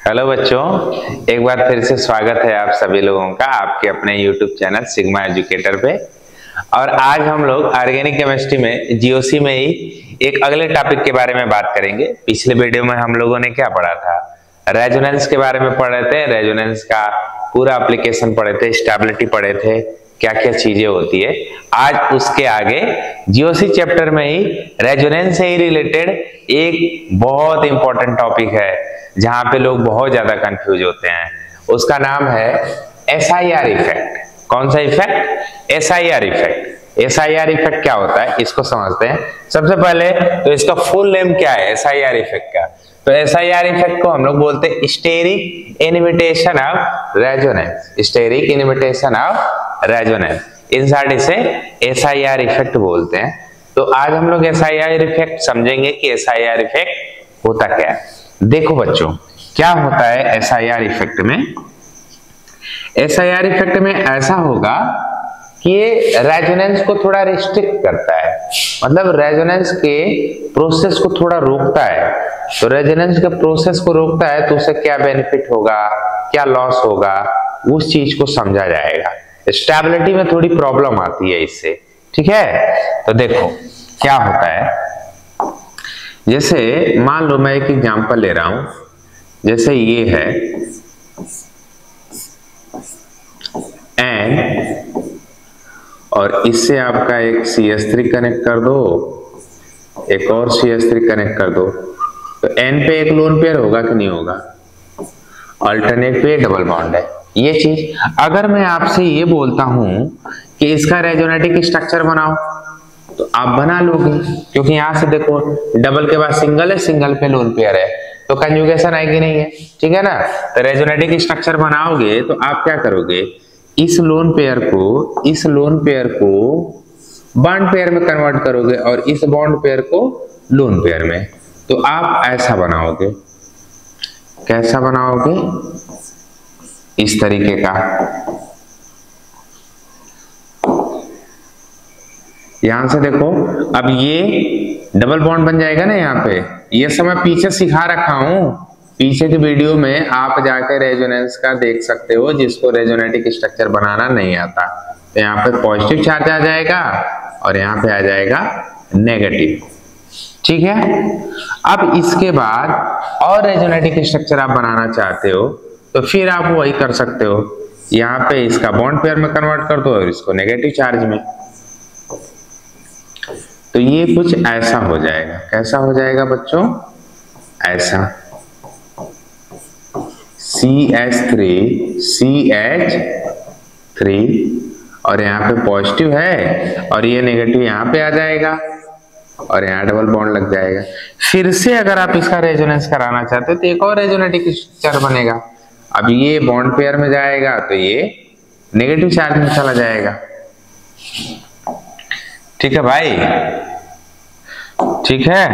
Hello बच्चों, एक बार फिर से स्वागत है आप सभी लोगों का आपके अपने YouTube चैनल सिग्मा एजुकेटर पे। और आज हम लोग ऑर्गेनिक केमिस्ट्री में जीओसी में ही एक अगले टॉपिक के बारे में बात करेंगे। पिछले वीडियो में हम लोगों ने क्या पढ़ा था? रेजोनेंस के बारे में पढ़े थे। रेजोनेंस का पूरा एप्लीकेशन पढ़े थे, स्टेबिलिटी पढ़े थे, क्या क्या चीजें होती है। आज उसके आगे जीओसी चैप्टर में ही रेजोनेंस से ही रिलेटेड एक बहुत इंपॉर्टेंट टॉपिक है जहां पे लोग बहुत ज्यादा कंफ्यूज होते हैं। उसका नाम है एसआईआर इफेक्ट। कौन सा effect? SIR effect. SIR effect क्या होता है इसको समझते हैं। सबसे पहले तो इसका फुल नेम क्या है एसआईआर इफेक्ट का? तो एसआईआर इफेक्ट को हम लोग बोलते हैं steric inhibition of resonance. Steric inhibition of resonance, in short इसे एसआईआर इफेक्ट बोलते हैं। तो आज हम लोग एसआईआर इफेक्ट समझेंगे कि एसआईआर इफेक्ट होता क्या है। देखो बच्चों, क्या होता है एसआईआर इफेक्ट में? एसआईआर इफेक्ट में ऐसा होगा कि ये रेजोनेंस को थोड़ा रिस्ट्रिक्ट करता है, मतलब रेजोनेंस के प्रोसेस को थोड़ा रोकता है। तो रेजोनेंस के प्रोसेस को रोकता है तो उससे क्या बेनिफिट होगा, क्या लॉस होगा, उस चीज को समझा जाएगा। स्टेबिलिटी में थोड़ी प्रॉब्लम आती है इससे, ठीक है। तो देखो क्या होता है, जैसे मान लो मैं एक एग्जांपल ले रहा हूं, जैसे ये है N और इससे आपका एक CH3 कनेक्ट कर दो, एक और CH3 कनेक्ट कर दो, तो N पे एक लोन पेयर होगा कि नहीं होगा? अल्टरनेट पे डबल बॉन्ड है। ये चीज अगर मैं आपसे ये बोलता हूं कि इसका रेजोनेटिक स्ट्रक्चर बनाओ तो आप बना लोगे, क्योंकि यहां से देखो डबल के बाद सिंगल है, सिंगल पे लोन पेयर है, तो कंजुगेशन आएगी नहीं है, ठीक है ना। तो रेजोनेटिक स्ट्रक्चर बनाओगे तो आप क्या करोगे, इस लोन पेयर को बॉन्ड पेयर में कन्वर्ट करोगे और इस बॉन्ड पेयर को लोन पेयर में। तो आप ऐसा बनाओगे, कैसा बनाओगे? इस तरीके का। यहां से देखो, अब ये डबल बॉन्ड बन जाएगा ना यहाँ पे। ये सब मैं पीछे सिखा रखा हूं, पीछे की वीडियो में आप जाकर रेजोनेंस का देख सकते हो, जिसको रेजोनेटिक स्ट्रक्चर बनाना नहीं आता। तो यहाँ पे पॉजिटिव चार्ज आ जाएगा और यहाँ पे आ जाएगा नेगेटिव, ठीक है। अब इसके बाद और रेजोनेटिक स्ट्रक्चर आप बनाना चाहते हो तो फिर आप वही कर सकते हो, यहाँ पे इसका बॉन्ड पेयर में कन्वर्ट कर दो और इसको नेगेटिव चार्ज में। तो ये कुछ ऐसा हो जाएगा। कैसा हो जाएगा बच्चों? ऐसा CH3 और यहाँ पे पॉजिटिव है और ये नेगेटिव यहाँ पे आ जाएगा और यहाँ डबल बॉन्ड लग जाएगा। फिर से अगर आप इसका रेजोनेंस कराना चाहते हो तो एक और रेजोनेटिक स्ट्रक्चर बनेगा। अब ये बॉन्ड पेयर में जाएगा तो ये नेगेटिव चार्ज में चला जाएगा, ठीक है भाई, ठीक है।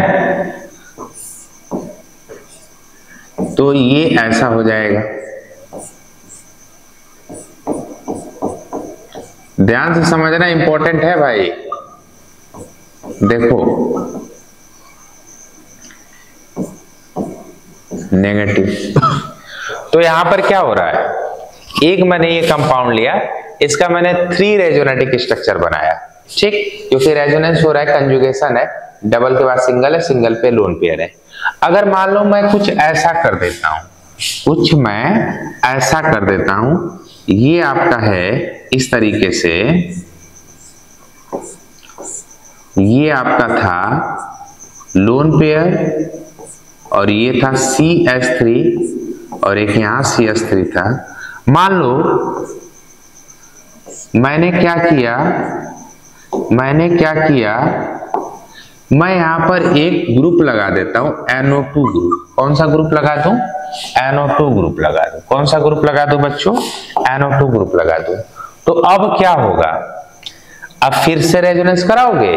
तो ये ऐसा हो जाएगा। ध्यान से समझना, इंपॉर्टेंट है भाई। देखो नेगेटिव, तो यहां पर क्या हो रहा है, एक मैंने ये कंपाउंड लिया, इसका मैंने 3 रेजोनेटिक स्ट्रक्चर बनाया, ठीक, क्योंकि रेजोनेंस हो रहा है, कंजुगेशन है, डबल के बाद सिंगल है, सिंगल पे लोन पेयर है। अगर मान लो मैं कुछ ऐसा कर देता हूं, ये आपका है इस तरीके से, ये आपका था लोन पेयर और ये था CH3 और एक यहां CH3 था। मान लो मैंने क्या किया, मैं यहां पर एक ग्रुप लगा देता हूं, NO2 ग्रुप। कौन सा ग्रुप लगा दूं? NO2 ग्रुप लगा दूं। कौन सा ग्रुप लगा दूं बच्चों? NO2 ग्रुप लगा दूं। तो अब क्या होगा, अब फिर से रेजोनेंस कराओगे,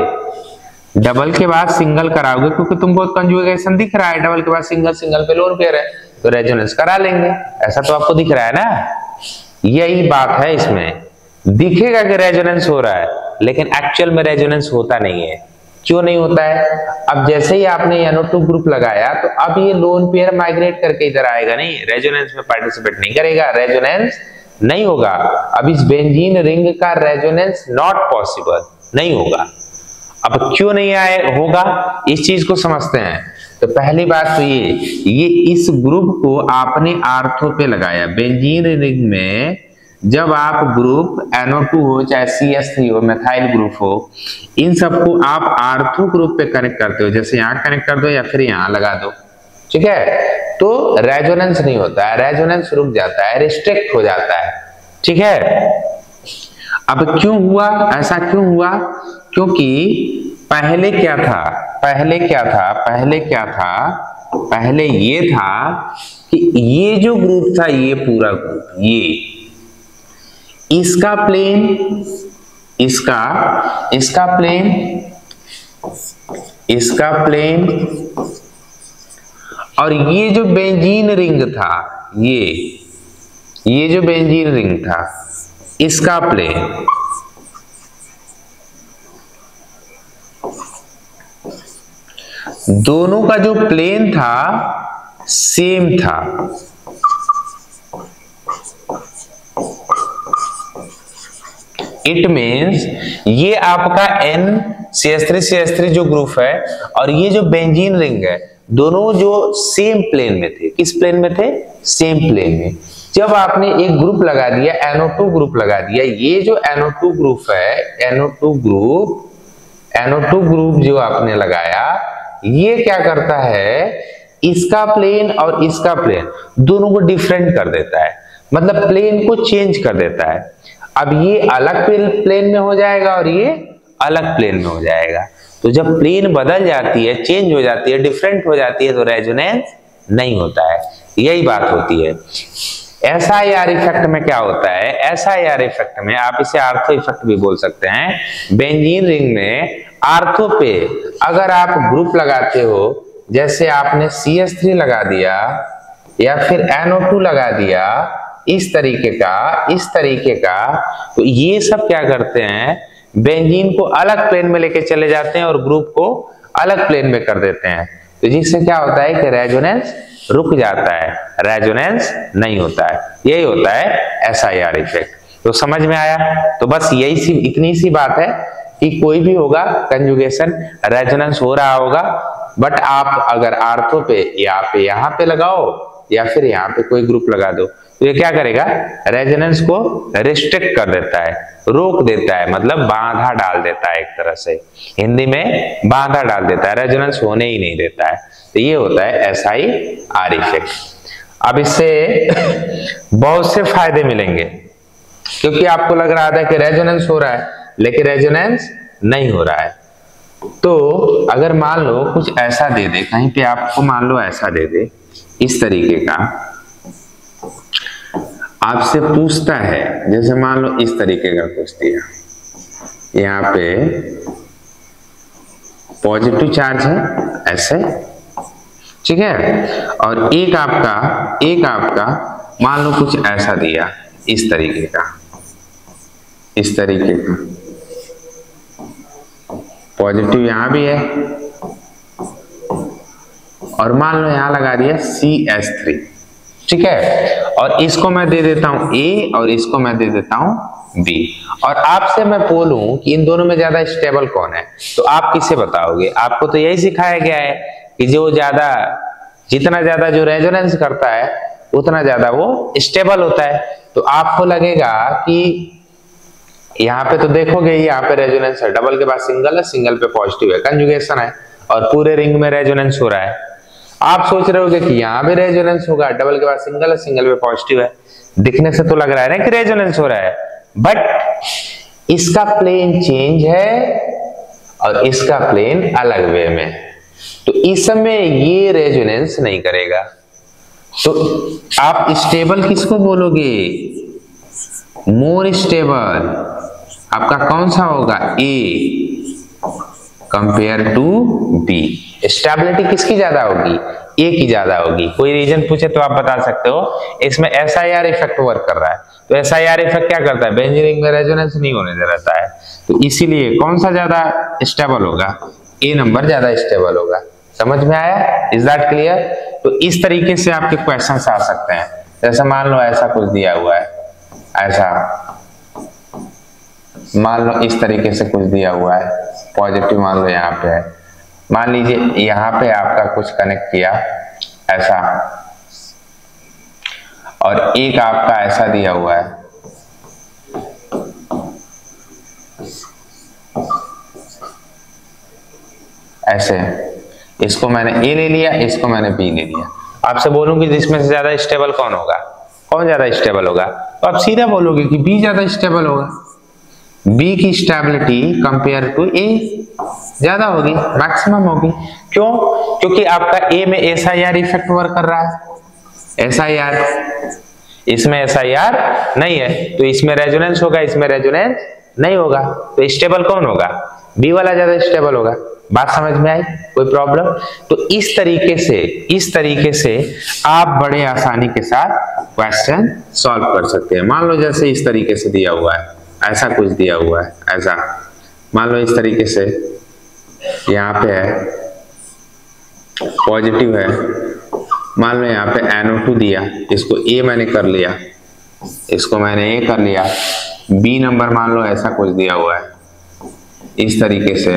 डबल के बाद सिंगल कराओगे, क्योंकि तुमको कंजुगेशन दिख रहा है, डबल के बाद सिंगल, सिंगल पे लोन पेयर है, तो रेजोनेंस करा लेंगे। ऐसा तो आपको दिख रहा है ना, यही बात है इसमें। दिखेगा कि रेजोनेंस हो रहा है, लेकिन एक्चुअल में रेजोनेंस होता नहीं है, क्यों नहीं होता है? अब जैसे ही आपने NO2 ग्रुप लगाया तो अब ये लोन पेयर माइग्रेट करके इधर आएगा नहीं, रेजोनेंस में पार्टिसिपेट नहीं करेगा, रेजोनेंस नहीं होगा। अब इस बेंजीन रिंग का रेजोनेंस नॉट पॉसिबल, नहीं होगा। अब क्यों नहीं आए होगा, इस चीज को समझते हैं। तो पहली बात तो ये इस ग्रुप को आपने आर्थो पे लगाया, बेंजीन रिंग में जब आप ग्रुप NO2 हो चाहे CH3 हो, methyl ग्रुप हो, इन सबको आप आर्थो ग्रुप पे कनेक्ट करते हो, जैसे यहाँ कनेक्ट कर दो या फिर यहाँ लगा दो, ठीक है, तो रेजोनेंस नहीं होता है, रेजोनेंस रुक जाता है, रिस्ट्रिक्ट हो जाता है, ठीक है। अब क्यों हुआ ऐसा, क्यों हुआ? क्योंकि पहले क्या था, पहले ये था कि ये जो ग्रुप था, ये पूरा ग्रुप, ये इसका प्लेन, इसका प्लेन और ये जो बेंजीन रिंग था, ये जो बेंजीन रिंग था, इसका प्लेन, दोनों का जो प्लेन था सेम था। इट मीन्स ये आपका NCH3CH3 जो ग्रुप है और ये जो बेंजीन रिंग है, दोनों जो सेम प्लेन में थे। किस प्लेन में थे? सेम प्लेन में। जब आपने एक ग्रुप लगा दिया, NO2 ग्रुप लगा दिया, ये जो NO2 ग्रुप है, NO2 ग्रुप जो आपने लगाया, ये क्या करता है, इसका प्लेन और इसका प्लेन दोनों को डिफरेंट कर देता है, मतलब प्लेन को चेंज कर देता है। अब ये अलग प्लेन में हो जाएगा और ये अलग प्लेन में हो जाएगा। तो जब प्लेन बदल जाती है, चेंज हो जाती है, डिफरेंट हो जाती है, तो रेजोनेंस नहीं होता है। यही बात होती है। SIR इफेक्ट में क्या होता है? SIR इफेक्ट में, आप इसे आर्थो इफेक्ट भी बोल सकते हैं, बेंजीन रिंग में आर्थो पे अगर आप ग्रुप लगाते हो, जैसे आपने CH3 लगा दिया या फिर NO2 लगा दिया, इस तरीके का, तो ये सब क्या करते हैं, बेंजीन को अलग प्लेन में लेके चले जाते हैं और ग्रुप को अलग प्लेन में कर देते हैं। तो जिससे क्या होता है कि रेजोनेंस रुक जाता है, रेजोनेंस नहीं होता है। यही होता है SIR इफेक्ट। तो समझ में आया? तो बस इतनी सी बात है कि कोई भी होगा कंजुगेशन, रेजोनेंस हो रहा होगा, बट आप अगर आर्थो पे यहाँ पे लगाओ या फिर यहाँ पे कोई ग्रुप लगा दो, तो ये क्या करेगा, रेजोनेंस को रिस्ट्रिक्ट कर देता है, रोक देता है, मतलब बाधा डाल देता है, एक तरह से हिंदी में बाधा डाल देता है, रेजोनेंस होने ही नहीं देता है। तो ये होता है SIR इफेक्ट। अब इससे बहुत से फायदे मिलेंगे, क्योंकि आपको लग रहा था कि रेजोनेंस हो रहा है, लेकिन रेजोनेंस नहीं हो रहा है। तो अगर मान लो कुछ ऐसा दे दे, कहीं पे आपको मान लो ऐसा दे दे, इस तरीके का आपसे पूछता है, जैसे मान लो इस तरीके का कुछ दिया, यहाँ पे पॉजिटिव चार्ज है ऐसे, ठीक है, और एक आपका मान लो कुछ ऐसा दिया, इस तरीके का पॉजिटिव यहाँ भी है, और मान लो यहाँ लगा दिया CH3, ठीक है, और इसको मैं दे देता हूं A और इसको मैं दे देता हूं B, और आपसे मैं बोलूं कि इन दोनों में ज्यादा स्टेबल कौन है, तो आप किसे बताओगे? आपको तो यही सिखाया गया है कि जितना ज्यादा जो रेजोनेंस करता है उतना ज्यादा वो स्टेबल होता है। तो आपको लगेगा कि यहाँ पे तो देखोगे, यहाँ पे रेजोनेंस है, डबल के बाद सिंगल है, सिंगल पे पॉजिटिव है, कंजुगेशन है, और पूरे रिंग में रेजोनेंस हो रहा है। आप सोच रहे होगे कि यहाँ भी रेजोनेंस होगा, डबल के बाद सिंगल है, सिंगल पे पॉजिटिव है, दिखने से तो लग रहा है ना कि रेजोनेंस हो रहा है, बट इसका प्लेन चेंज है और इसका प्लेन अलग वे में, तो इस समय ये रेजोनेंस नहीं करेगा। तो आप स्टेबल किसको बोलोगे? मोर स्टेबल आपका कौन सा होगा? A compare to B। Stability किसकी ज्यादा होगी? A की ज्यादा होगी। कोई रीजन पूछे तो आप बता सकते हो, इसमें SIR इफेक्ट वर्क कर रहा है। तो SIR इफेक्ट क्या करता है? बेंजीन रिंग में रेजोनेंस नहीं होने देता है, तो इसीलिए कौन सा ज्यादा स्टेबल होगा? ए नंबर ज्यादा स्टेबल होगा। समझ में आया? Is that clear? तो इस तरीके से आपके क्वेश्चंस आ सकते हैं। जैसे मान लो ऐसा कुछ दिया हुआ है, ऐसा मान लो इस तरीके से कुछ दिया हुआ है, पॉजिटिव मान लो यहाँ पे है, मान लीजिए यहाँ पे आपका कुछ कनेक्ट किया ऐसा, और एक आपका ऐसा दिया हुआ है, ऐसे, इसको मैंने ए ले लिया, इसको मैंने बी ले लिया। आपसे बोलूंगी जिसमें से ज्यादा स्टेबल कौन होगा, कौन ज्यादा स्टेबल होगा, तो आप सीधा बोलोगे कि बी ज्यादा स्टेबल होगा। बी की स्टेबिलिटी कंपेयर टू ए ज्यादा होगी, मैक्सिमम होगी। क्यों? क्योंकि आपका ए में एसआईआर इफेक्ट वर्क कर रहा है, एसआईआर, इसमें एसआईआर नहीं है, तो इसमें रेजोनेंस होगा, इसमें रेजोनेंस नहीं होगा, तो स्टेबल कौन होगा, बी वाला ज्यादा स्टेबल होगा। बात समझ में आई? कोई प्रॉब्लम? तो इस तरीके से आप बड़े आसानी के साथ क्वेश्चन सॉल्व कर सकते हैं। मान लो जैसे इस तरीके से दिया हुआ है, ऐसा कुछ दिया हुआ है, ऐसा मान लो इस तरीके से यहाँ पे है, पॉजिटिव है, मान लो यहाँ पे NO2 दिया, इसको ए मैंने कर लिया, इसको मैंने ए कर लिया, बी नंबर मान लो ऐसा कुछ दिया हुआ है इस तरीके से,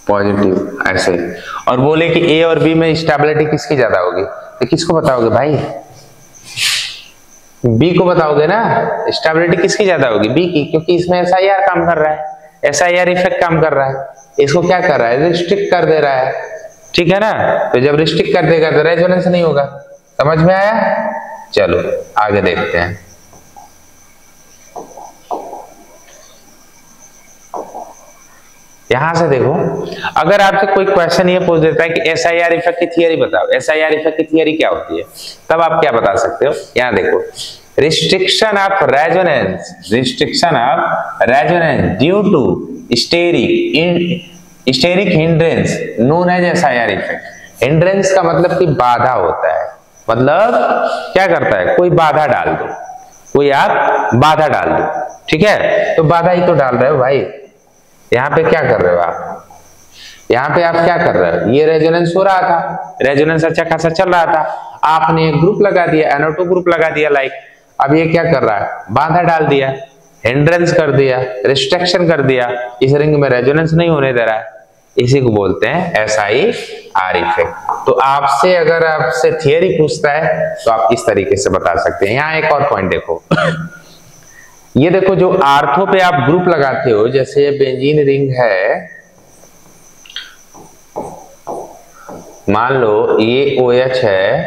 पॉजिटिव ऐसे, और बोले कि ए और बी में स्टेबिलिटी किसकी ज्यादा होगी, तो किसको बताओगे भाई, बी को बताओगे ना, स्टेबिलिटी किसकी ज्यादा होगी, बी की, क्योंकि इसमें एसआईआर काम कर रहा है, एसआईआर इफेक्ट काम कर रहा है, इसको क्या कर रहा है, रिस्ट्रिक्ट कर दे रहा है, ठीक है ना। तो जब रिस्ट्रिक्ट कर देगा तो रेजोनेंस नहीं होगा। समझ में आया? चलो आगे देखते हैं। यहां से देखो, अगर आपसे कोई क्वेश्चन ये पूछ देता है कि एसआईआर इफेक्ट की थियरी बताओ, एसआईआर इफेक्ट की थियरी क्या होती है, तब आप क्या बता सकते हो? यहां देखो, restriction of resonance, restriction of resonance due to steric hindrance known as SIR effect. Hindrance का मतलब कि बाधा होता है, मतलब क्या करता है, कोई बाधा डाल दो, कोई आप बाधा डाल दो, ठीक है, तो बाधा ही तो डाल रहे हो भाई। यहाँ पे क्या कर रहे हो आप, यहाँ पे आप क्या कर रहे हो, ये रेजोनेंस हो रहा था, रेजोनेंस अच्छा खासा चल रहा था, आपने एक ग्रुप लगा दिया, NO2 ग्रुप लगा दिया लाइक, अब ये क्या कर रहा है, बाधा डाल दिया, हिंड्रेंस कर दिया, रिस्ट्रिक्शन कर दिया, इस रिंग में रेजोनेंस नहीं होने दे रहा है, इसी को बोलते हैं एसआईआर इफेक्ट। तो आपसे अगर आपसे थियरी पूछता है तो आप इस तरीके से बता सकते हैं। यहाँ एक और पॉइंट देखो ये देखो, जो आर्थो पे आप ग्रुप लगाते हो, जैसे ये बेंजीन रिंग है, मान लो ये OH है,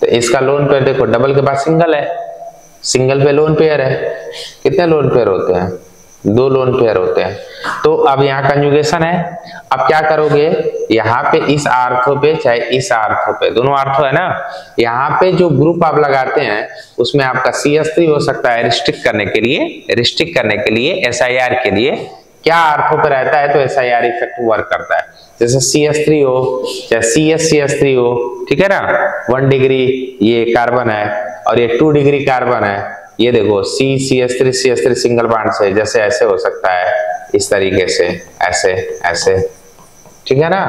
तो इसका लोन पेयर देखो, डबल के बाद सिंगल है, सिंगल पे लोन पेयर है, कितने लोन पेयर होते हैं, 2 लोन पेयर होते हैं। तो अब यहाँ कंजुगेशन है, अब क्या करोगे, यहाँ पे इस आर्थो पे चाहे इस आर्थो पे, दोनों आर्थो है ना, यहाँ पे जो ग्रुप आप लगाते हैं उसमें आपका CH3 हो सकता है रिस्ट्रिक्ट करने के लिए एसआईआर के लिए क्या आर्थो पे रहता है, तो एसआईआर इफेक्ट वर्क करता है। जैसे CH3 हो चाहे CH3 हो, ठीक है ना, 1 डिग्री ये कार्बन है और ये 2 डिग्री कार्बन है, ये देखो CH3 सिंगल बॉन्ड से, जैसे ऐसे हो सकता है, इस तरीके से, ऐसे ऐसे, ठीक है ना,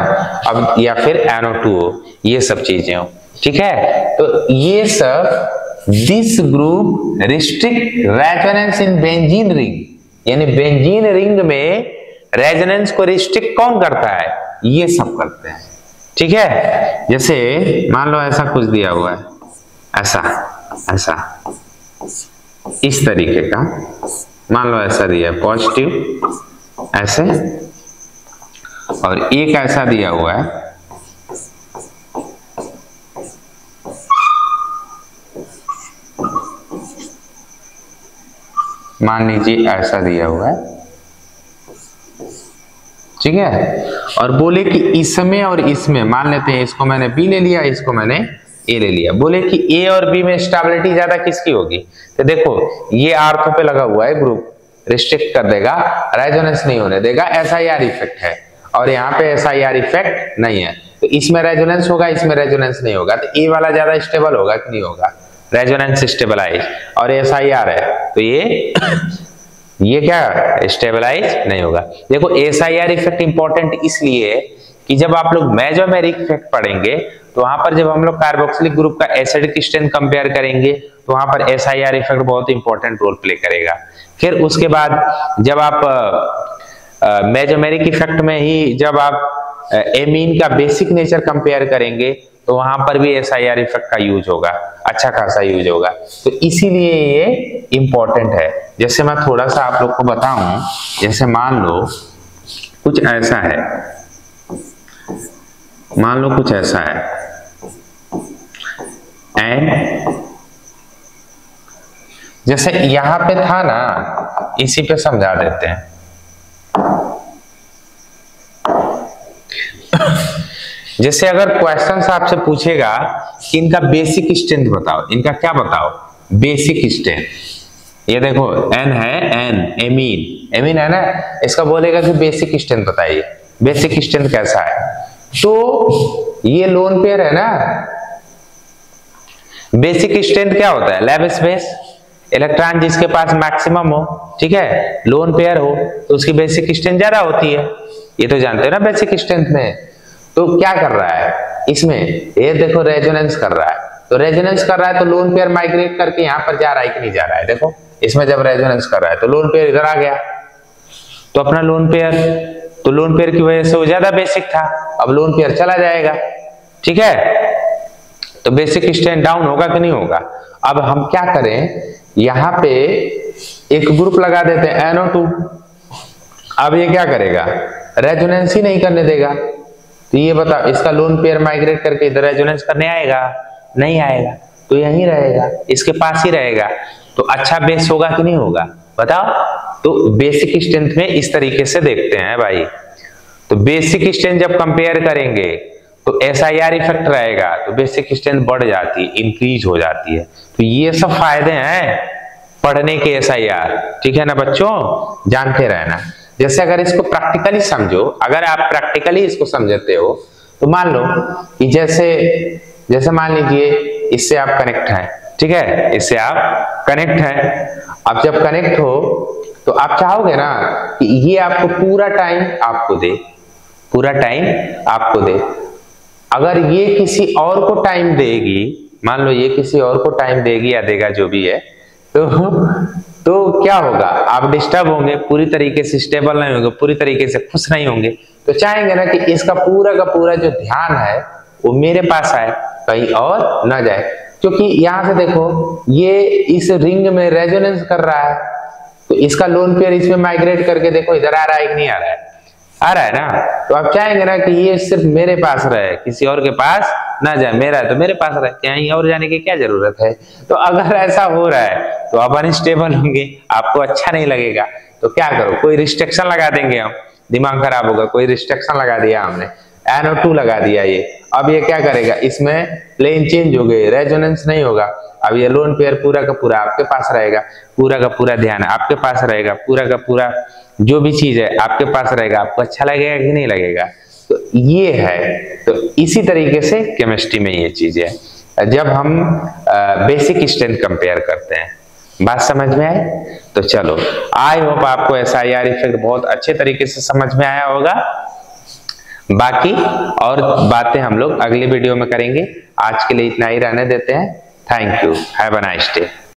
अब या फिर NO2 हो, ये सब चीजें हो, ठीक है। तो ये सब this group restrict resonance in benzene ring, यानी बेंजीन रिंग में रेजोनेंस को रिस्ट्रिक्ट कौन करता है, ये सब करते हैं, ठीक है। जैसे मान लो ऐसा कुछ दिया हुआ है, ऐसा ऐसा इस तरीके का, मान लो ऐसा दिया है पॉजिटिव ऐसे, और एक ऐसा दिया हुआ है, मान लीजिए ऐसा दिया हुआ है, ठीक है, और बोले कि इसमें और इसमें, मान लेते हैं इसको मैंने बी ले लिया, इसको मैंने ए ले लिया, बोले कि ए और बी में स्टेबिलिटी ज्यादा किसकी होगी, तो देखो ये आर्थो पे लगा हुआ है ग्रुप, रिस्ट्रिक्ट कर देगा, रेजोनेंस नहीं होने देगा, एसआईआर इफेक्ट है, और यहाँ पे एसआईआर इफेक्ट नहीं है, तो इसमें रेजोनेंस होगा, इसमें रेजोनेंस नहीं होगा, तो ए वाला ज्यादा स्टेबल होगा कि नहीं होगा, रेजोनेंस स्टेबलाइज, और एसआईआर है तो ये ये क्या स्टेबलाइज नहीं होगा। देखो SIR इफेक्ट इंपॉर्टेंट इसलिए है कि जब आप लोग मेसोमेरिक इफेक्ट पढ़ेंगे तो वहां पर जब हम लोग कार्बोक्सिलिक ग्रुप का एसिडिक स्ट्रेंथ कंपेयर करेंगे तो वहां पर SIR इफेक्ट बहुत इंपॉर्टेंट रोल प्ले करेगा। फिर उसके बाद जब आप मेसोमेरिक इफेक्ट में ही जब आप एमीन का बेसिक नेचर कंपेयर करेंगे तो वहां पर भी SIR इफेक्ट का यूज होगा, अच्छा खासा यूज होगा। तो इसीलिए ये इंपॉर्टेंट है। जैसे मैं थोड़ा सा आप लोग को बताऊं, जैसे मान लो कुछ ऐसा है, मान लो कुछ ऐसा है एंड जैसे यहां पे था ना, इसी पे समझा देते हैं। जैसे अगर क्वेश्चन आपसे पूछेगा कि इनका बेसिक स्ट्रेंथ बताओ, इनका क्या बताओ, बेसिक स्ट्रेंथ। ये देखो N है, N एमीन है ना, इसका बोलेगा कि बेसिक स्ट्रेंथ बताइए, बेसिक स्ट्रेंथ कैसा है। तो ये लोन पेयर है ना, बेसिक स्ट्रेंथ क्या होता है, लैब स्पेस, इलेक्ट्रॉन जिसके पास मैक्सिमम हो, ठीक है, लोन पेयर हो तो उसकी बेसिक स्ट्रेंथ ज्यादा होती है। ये तो जानते हो ना बेसिक स्ट्रेंथ में। तो क्या कर रहा है इसमें, ये देखो रेजोनेंस कर रहा है, तो रेजोनेंस कर रहा है तो लोन पेयर माइग्रेट करके यहां पर जा रहा है कि नहीं जा रहा है। देखो इसमें जब रेजोनेंस कर रहा है तो लोन पेयर इधर आ गया, तो अपना लोन पेयर, तो लोन पेयर की वजह से वो ज्यादा बेसिक था, अब लोन पेयर चला जाएगा, ठीक है। तो बेसिक स्ट्रेंथ डाउन होगा कि नहीं होगा। अब हम क्या करें, यहां पे एक ग्रुप लगा देते हैं NO2। अब ये क्या करेगा, रेजोनेंस ही नहीं करने देगा। तो ये बताओ इसका लोन पेयर माइग्रेट करके इधर रेजोनेंस करने आएगा, नहीं आएगा, तो यहीं रहेगा, इसके पास ही रहेगा। तो अच्छा बेस होगा कि नहीं होगा बताओ। तो बेसिक स्ट्रेंथ में इस तरीके से देखते हैं भाई। तो बेसिक स्ट्रेंथ जब कंपेयर करेंगे तो SIR इफेक्ट रहेगा, तो बेसिक स्ट्रेंथ बढ़ जाती है, इंक्रीज हो जाती है। तो ये सब फायदे हैं पढ़ने के SIR, ठीक है ना बच्चों, जानते रहना। जैसे अगर इसको प्रैक्टिकली समझो, अगर आप प्रैक्टिकली इसको समझते हो तो मान लो कि जैसे मान लीजिए इससे आप कनेक्ट हैं, ठीक है, इससे आप कनेक्ट हैं। अब जब कनेक्ट हो तो आप चाहोगे ना कि ये आपको पूरा टाइम आपको दे, पूरा टाइम आपको दे। अगर ये किसी और को टाइम देगी, मान लो ये किसी और को टाइम देगी या देगा जो भी है, तो क्या होगा, आप डिस्टर्ब होंगे, पूरी तरीके से स्टेबल नहीं होंगे, पूरी तरीके से खुश नहीं होंगे। तो चाहेंगे ना कि इसका पूरा का पूरा जो ध्यान है वो मेरे पास आए, कहीं और ना जाए। क्योंकि यहां से देखो ये इस रिंग में रेजोनेंस कर रहा है, तो इसका लोन पेयर इसमें माइग्रेट करके देखो इधर आ रहा है कि नहीं आ रहा है, आ रहा है ना। तो आप चाहेंगे ना कि ये सिर्फ मेरे पास रहे, किसी और के पास ना जाए, मेरा है तो मेरे पास रहे, कहीं और जाने की क्या जरूरत है। तो अगर ऐसा हो रहा है तो आप अनस्टेबल होंगे, आपको अच्छा नहीं लगेगा। तो क्या करो, कोई रिस्ट्रिक्शन लगा देंगे हम, दिमाग खराब होगा। कोई रिस्ट्रिक्शन लगा दिया हमने, NO2 लगा दिया ये। अब ये क्या करेगा, इसमें प्लेन चेंज हो गए, रेजोनेंस नहीं होगा। अब ये लोन पेयर पूरा का पूरा आपके पास रहेगा, पूरा का पूरा ध्यान आपके पास रहेगा, पूरा का पूरा जो भी चीज है आपके पास रहेगा। आपको अच्छा लगेगा कि नहीं लगेगा। तो ये है, तो इसी तरीके से केमिस्ट्री में ये चीज है जब हम बेसिक स्ट्रेंथ कंपेयर करते हैं। बात समझ में आई? तो चलो, आई होप आपको SIR इफेक्ट बहुत अच्छे तरीके से समझ में आया होगा। बाकी और बातें हम लोग अगली वीडियो में करेंगे। आज के लिए इतना ही रहने देते हैं। Thank you, have a nice day.